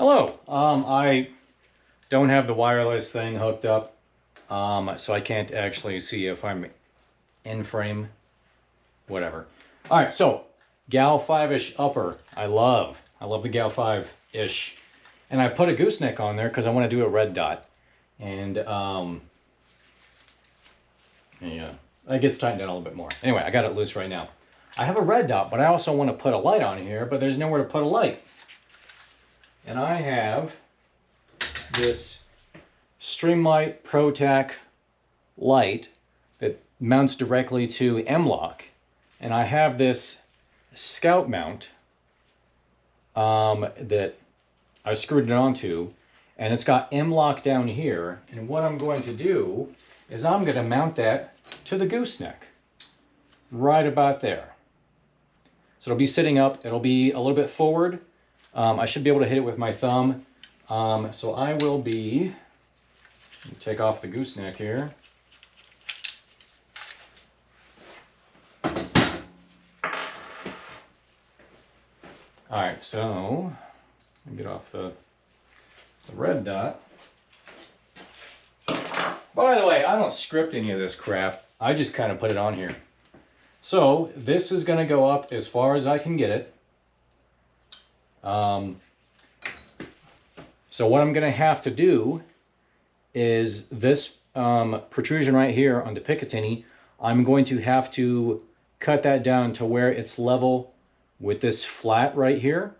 Hello. I don't have the wireless thing hooked up, so I can't actually see if I'm in frame. Whatever. All right, so Gal 5-ish upper. I love the Gal 5-ish, and I put a gooseneck on there because I want to do a red dot, and yeah, it gets tightened down a little bit more. Anyway, I got it loose right now. I have a red dot, but I also want to put a light on here, but there's nowhere to put a light. And I have this Streamlight ProTac light that mounts directly to M-Lock. And I have this Scout mount that I screwed it onto, and it's got M-Lock down here. And what I'm going to do is I'm going to mount that to the gooseneck right about there. So it'll be sitting up, it'll be a little bit forward. I should be able to hit it with my thumb. So I will be, take off the gooseneck here. All right, so get off the red dot. By the way, I don't script any of this crap. I just kind of put it on here. So this is going to go up as far as I can get it. So what I'm going to have to do is this protrusion right here on the Picatinny, I'm going to have to cut that down to where it's level with this flat right here.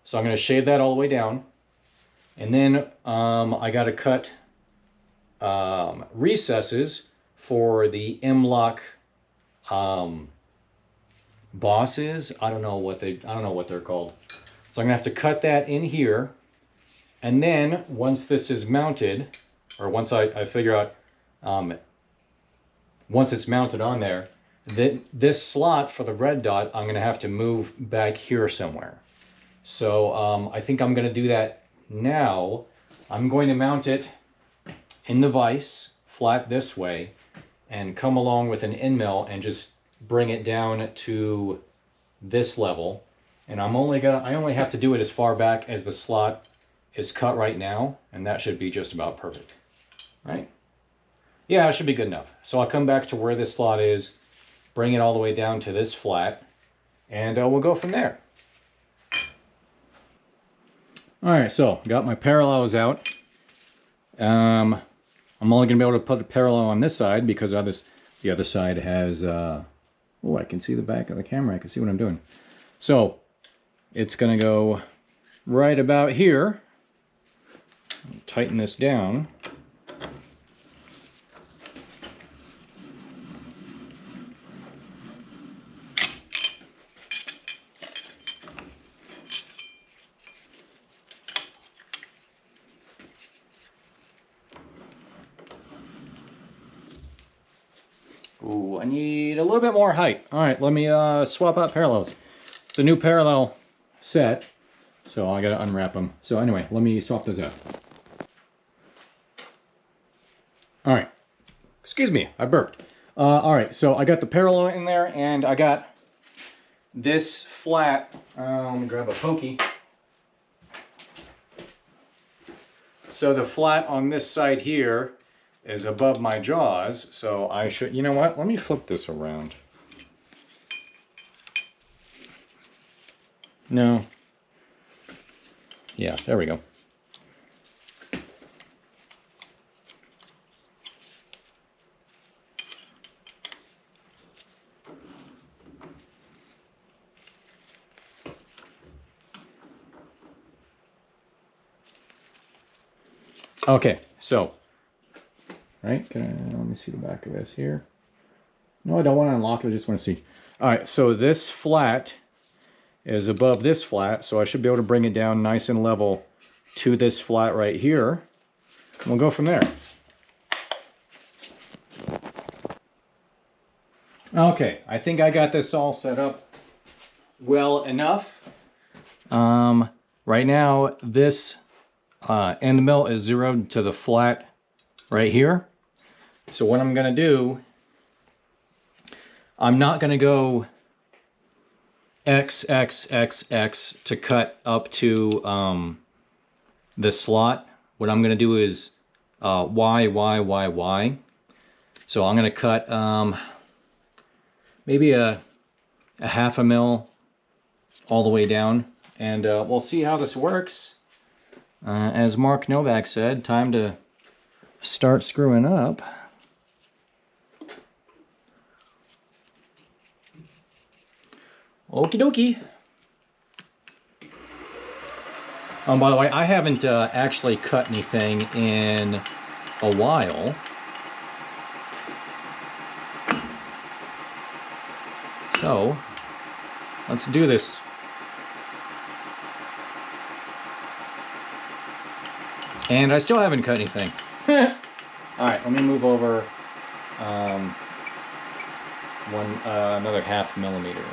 So I'm going to shave that all the way down. And then I got to cut recesses for the M-Lock bosses. I don't know what they're called. So I'm gonna have to cut that in here, and then once this is mounted, or once I figure out once it's mounted on there, this slot for the red dot I'm gonna have to move back here somewhere. So I think I'm gonna do that now. I'm going to mount it in the vise flat this way and come along with an end mill and just bring it down to this level. And I only have to do it as far back as the slot is cut right now, and that should be just about perfect, right? Yeah, it should be good enough. So I'll come back to where this slot is, bring it all the way down to this flat, and we'll go from there. All right, so got my parallels out. I'm only gonna be able to put a parallel on this side because the other side has, oh, I can see the back of the camera. I can see what I'm doing. So it's gonna go right about here. Tighten this down. Ooh, I need a little bit more height. All right, let me swap out parallels. It's a new parallel set, so I gotta unwrap them. So anyway, let me swap those out. All right, excuse me, I burped. All right, so I got the parallel in there, and I got this flat. Let me grab a pokey. So the flat on this side here is above my jaws, so I should, you know what? Let me flip this around. No. Yeah, there we go. Okay, so, right, let me see the back of this here. No, I don't want to unlock it, I just want to see. All right, so this flat is above this flat, so I should be able to bring it down nice and level to this flat right here. And we'll go from there. Okay, I think I got this all set up well enough. Right now, this end mill is zeroed to the flat right here. So what I'm gonna do, I'm not gonna go X, X, X, X to cut up to this slot, what I'm going to do is Y. So I'm going to cut maybe a half a mil all the way down, and we'll see how this works. As Mark Novak said, time to start screwing up. Okie dokie. By the way, I haven't actually cut anything in a while. So, let's do this. And I still haven't cut anything. Alright, let me move over another half millimeter.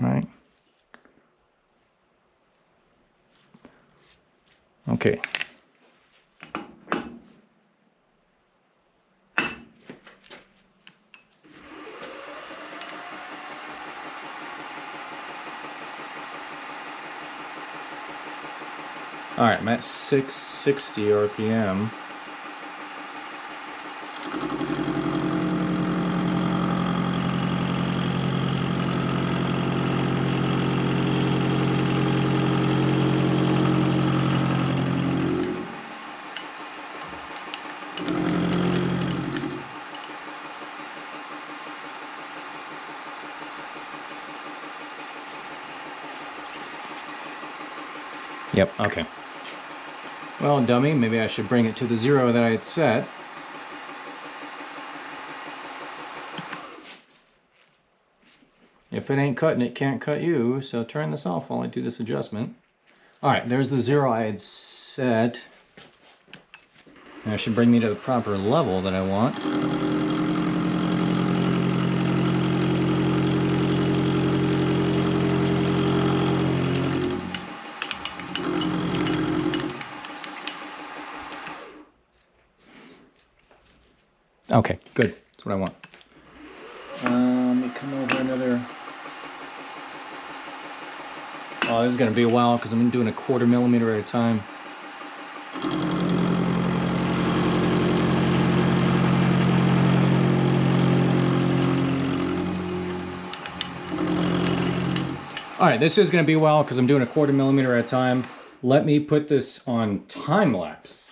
All right. Okay. All right, I'm at 660 RPM. Yep, okay. Well, dummy, maybe I should bring it to the 0 that I had set. If it ain't cutting, it can't cut you, so turn this off while I do this adjustment. Alright, there's the 0 I had set. That should bring me to the proper level that I want. Okay, good. That's what I want. Let me come over another... Oh, this is going to be a while because I'm doing a 1/4 millimeter at a time. Alright, this is going to be a while because I'm doing a 1/4 millimeter at a time. Let me put this on time lapse.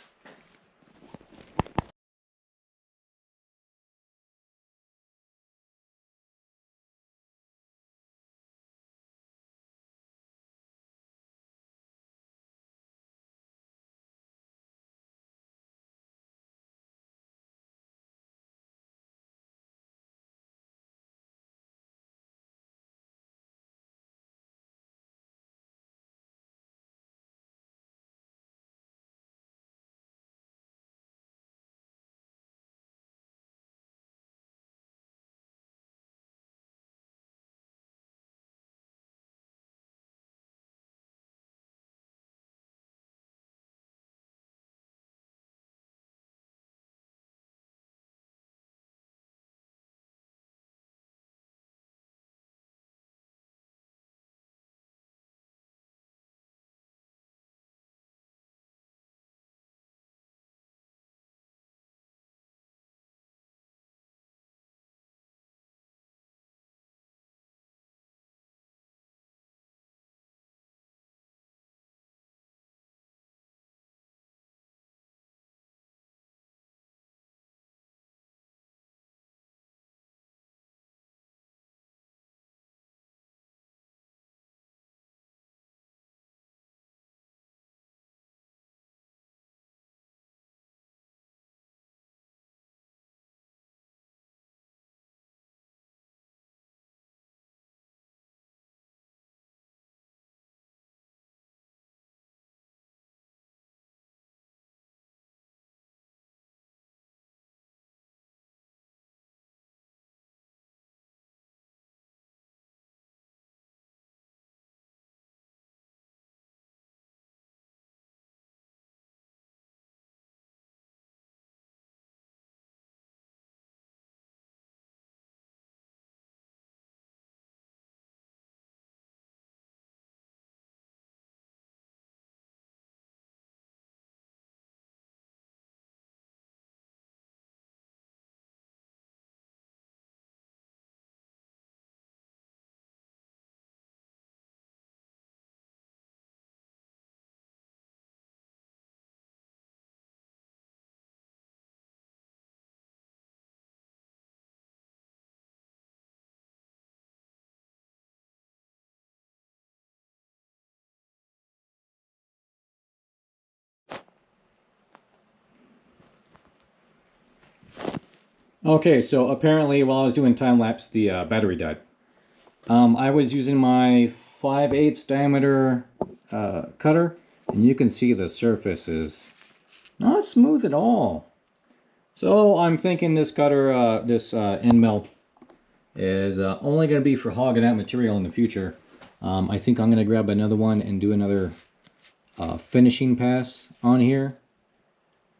Okay, so apparently while I was doing time lapse, the battery died. I was using my 5/8 diameter cutter, and you can see the surface is not smooth at all. So I'm thinking this cutter, this end mill, is only going to be for hogging out material in the future. I think I'm going to grab another one and do another finishing pass on here.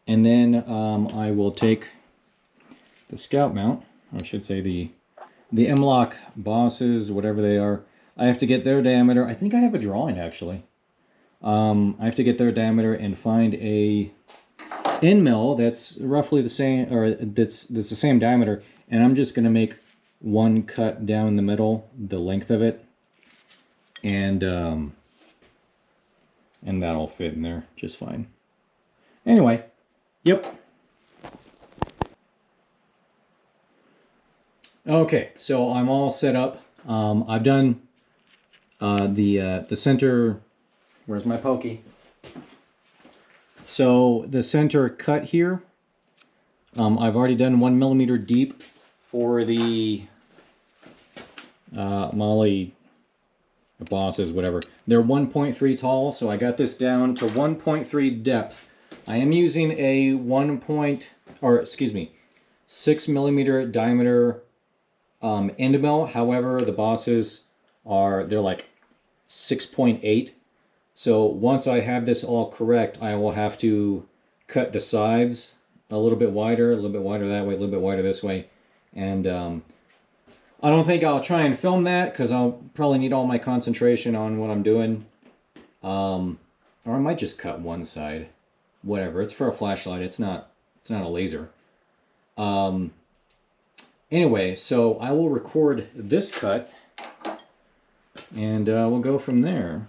And then I will take the scout mount, I should say the M-Lock bosses, whatever they are. I have to get their diameter. I think I have a drawing actually. I have to get their diameter and find a end mill that's roughly the same, or that's the same diameter. And I'm just going to make one cut down the middle, the length of it, and that'll fit in there just fine. Anyway, yep. Okay, so I'm all set up. I've done the center. Where's my pokey? So the center cut here, I've already done 1 millimeter deep for the Molly bosses, whatever. They're 1.3 tall, so I got this down to 1.3 depth. I am using a 6 millimeter diameter end mill. However, the bosses they're like 6.8. So once I have this all correct, I will have to cut the sides a little bit wider that way, a little bit wider this way. And I don't think I'll try and film that because I'll probably need all my concentration on what I'm doing. Or I might just cut one side. Whatever, it's for a flashlight, it's not a laser. Anyway, so I will record this cut and we'll go from there.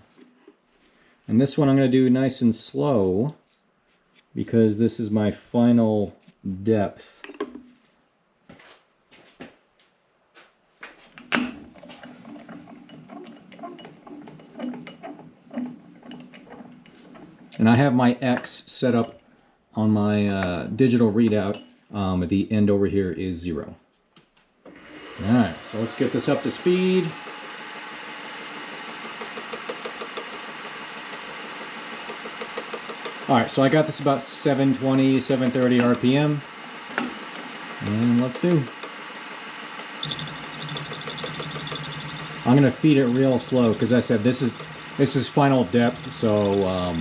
And this one I'm going to do nice and slow because this is my final depth. And I have my X set up on my digital readout. At the end over here is 0. Alright, so let's get this up to speed. Alright, so I got this about 720, 730 RPM. And let's do. I'm going to feed it real slow because I said this is final depth, so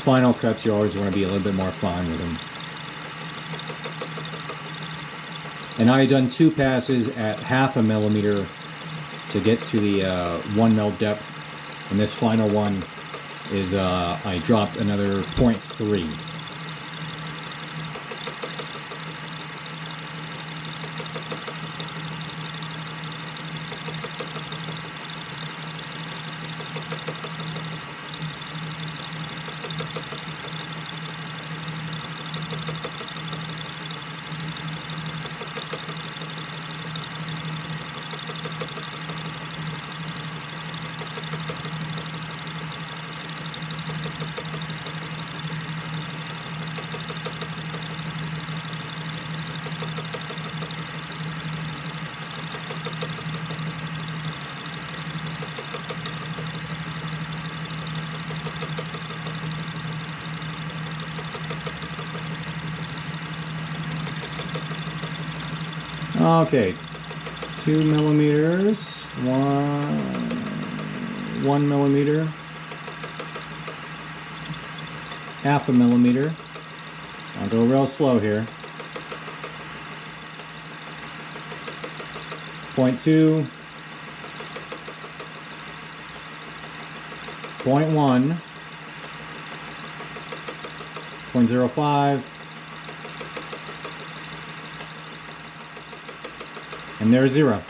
final cuts you always want to be a little bit more fine with them. And I had done 2 passes at 0.5 millimeter to get to the 1 mil depth, and this final one is I dropped another 0.3. Okay, 2 millimeters, 1 millimeter, 0.5 millimeter. I'll go real slow here. 0.2, 0.1, 0.05, and there's 0.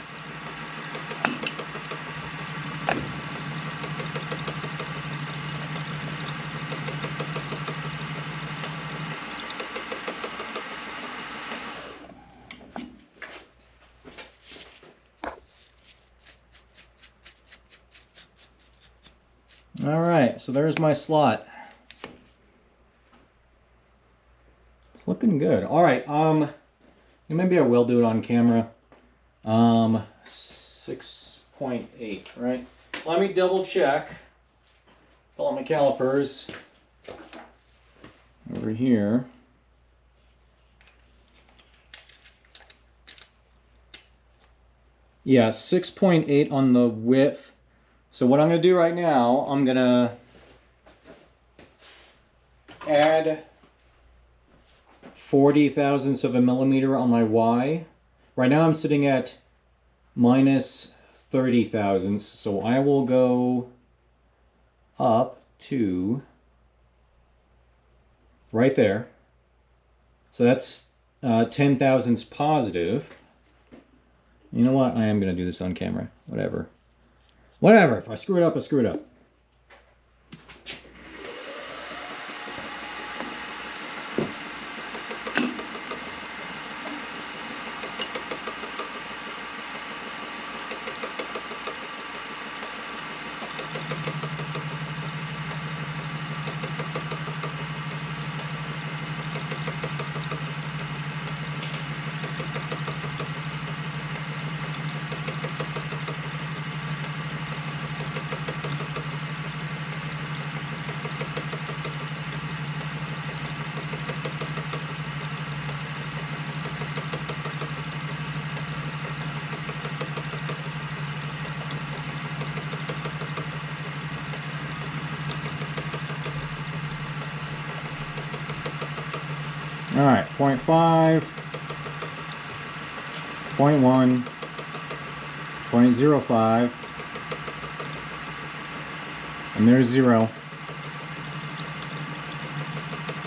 All right, so there's my slot. It's looking good. All right, And maybe I will do it on camera. 6.8, right? Let me double check. Pull out my calipers over here. Yeah, 6.8 on the width. So what I'm going to do right now, I'm going to add 40 thousandths of a millimeter on my Y. Right now I'm sitting at minus 30 thousandths, so I will go up to right there. So that's 10 thousandths positive. You know what? I am going to do this on camera. Whatever. Whatever. If I screw it up, I screw it up. All right, 0.5, 0.1, 0.05, and there's 0. So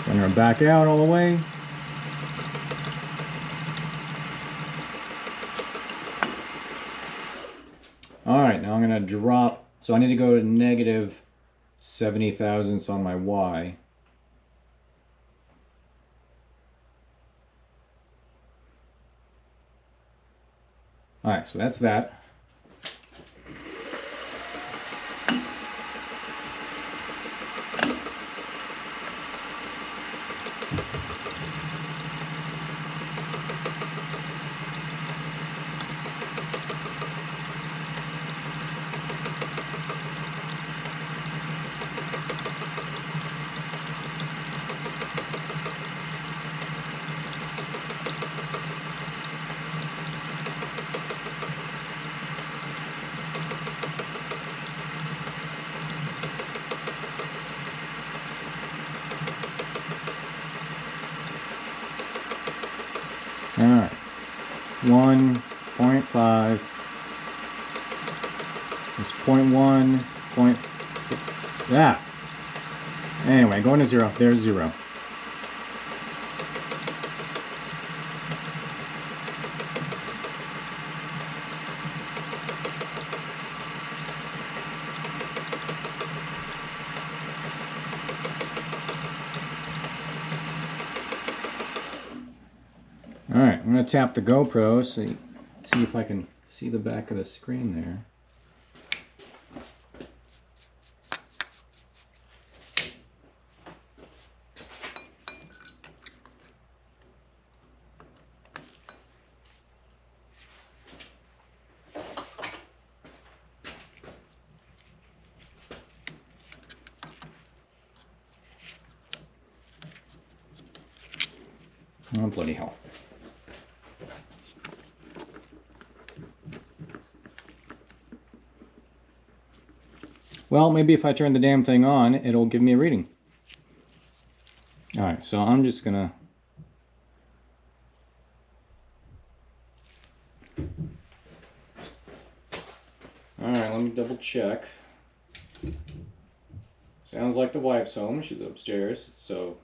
I'm going to back out all the way. All right, now I'm going to drop. So I need to go to negative 70 thousandths on my Y. All right, so that's that. All right, 1.5. It's 0.1, yeah. Anyway, going to 0. There's 0. All right, I'm going to tap the GoPro, see if I can see the back of the screen there. Oh, bloody hell. Well, maybe if I turn the damn thing on, it'll give me a reading. All right, so I'm just gonna... All right, let me double check. Sounds like the wife's home. She's upstairs, so...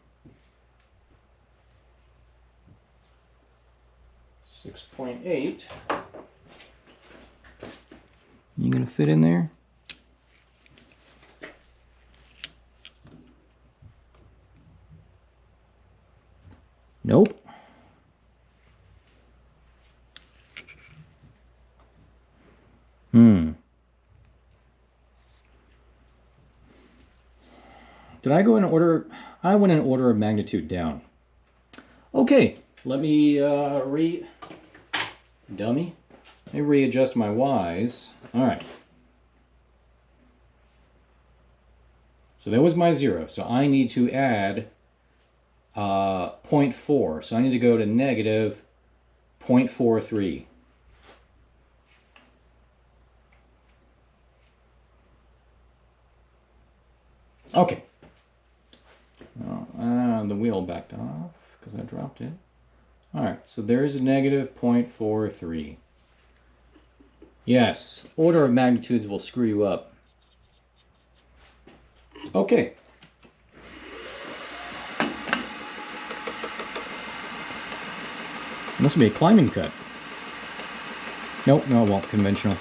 6.8. You gonna fit in there? Nope. Did I go in order? I went in order of magnitude down. Okay, let me dummy. Let me readjust my Y's. All right. So that was my 0. So I need to add 0.4. So I need to go to negative 0.43. Okay. The wheel backed off because I dropped it. All right, so there's a negative 0.43. Yes, order of magnitudes will screw you up. Okay. Must be a climbing cut. Nope, no, it won't. Conventional.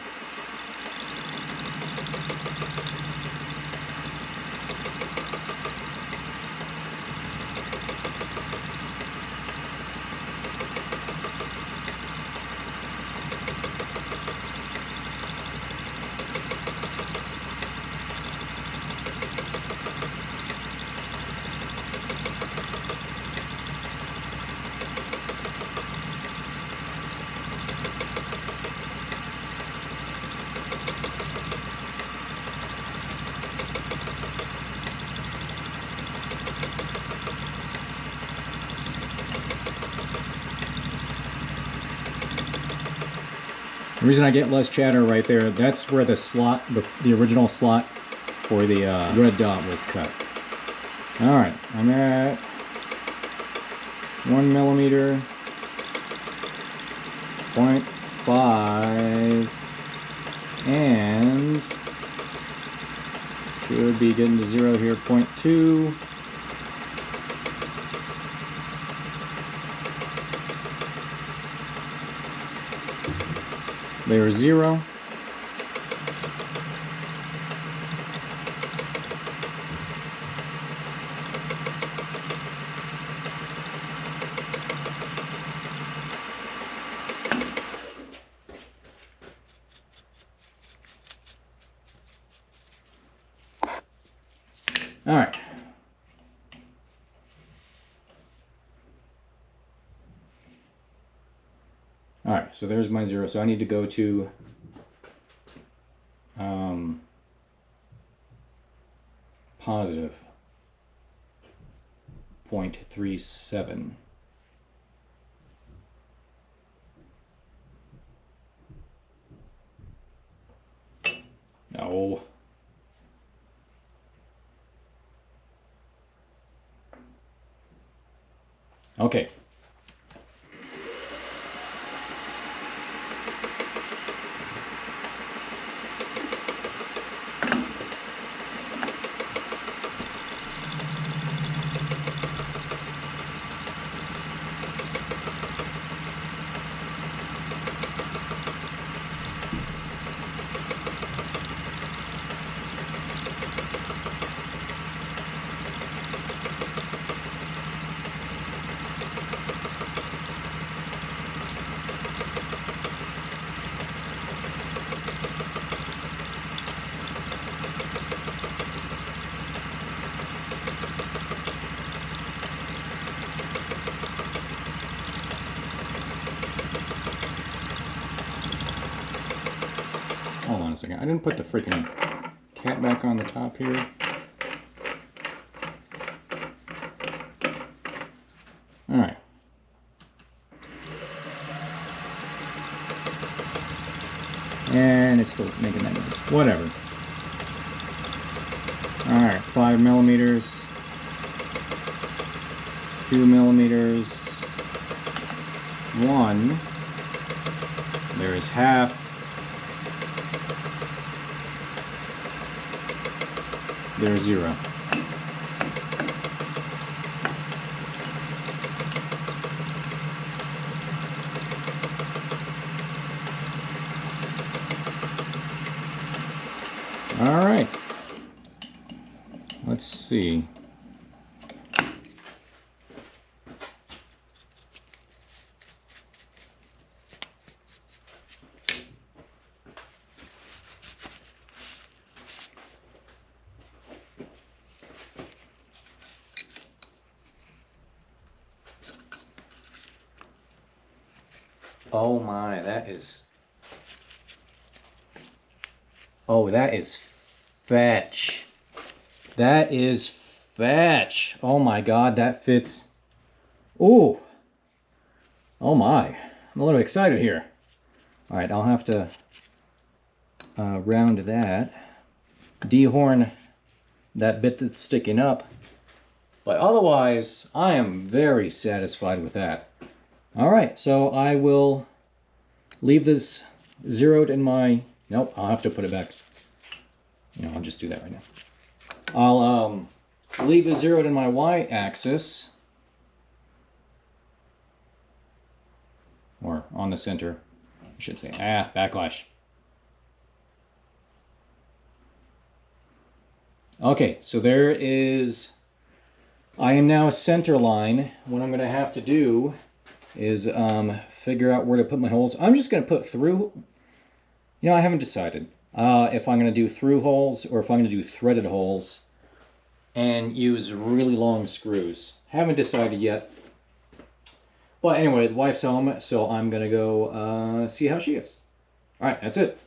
The reason I get less chatter right there, that's where the slot, the original slot for the red dot was cut. Alright, I'm at 1 millimeter, 0.5, and should be getting to 0 here, 0.2. There's 0. All right. All right, so there's my 0. So I need to go to positive 0.37. No. Okay. Hold on a second. I didn't put the freaking cat back on the top here. All right. And it's still making that noise. Whatever. All right, 5 millimeters, 2 millimeters, 1. There is half. There's 0. All right. Let's see. Oh my, that is... Oh, that is fetch. That is fetch. Oh my God, that fits. Ooh. Oh my. I'm a little excited here. All right, I'll have to round that. Dehorn that bit that's sticking up. But otherwise, I am very satisfied with that. All right, so I will leave this zeroed in my... Nope, I'll have to put it back. You know, I'll just do that right now. I'll leave it zeroed in my y-axis, or on the center, I should say. Backlash. Okay, so there is... I am now center line. What I'm going to have to do is figure out where to put my holes. I'm just going to put through... You know, I haven't decided if I'm going to do through holes or if I'm going to do threaded holes and use really long screws. Haven't decided yet. But anyway, the wife's home, so I'm going to go see how she is. All right, that's it.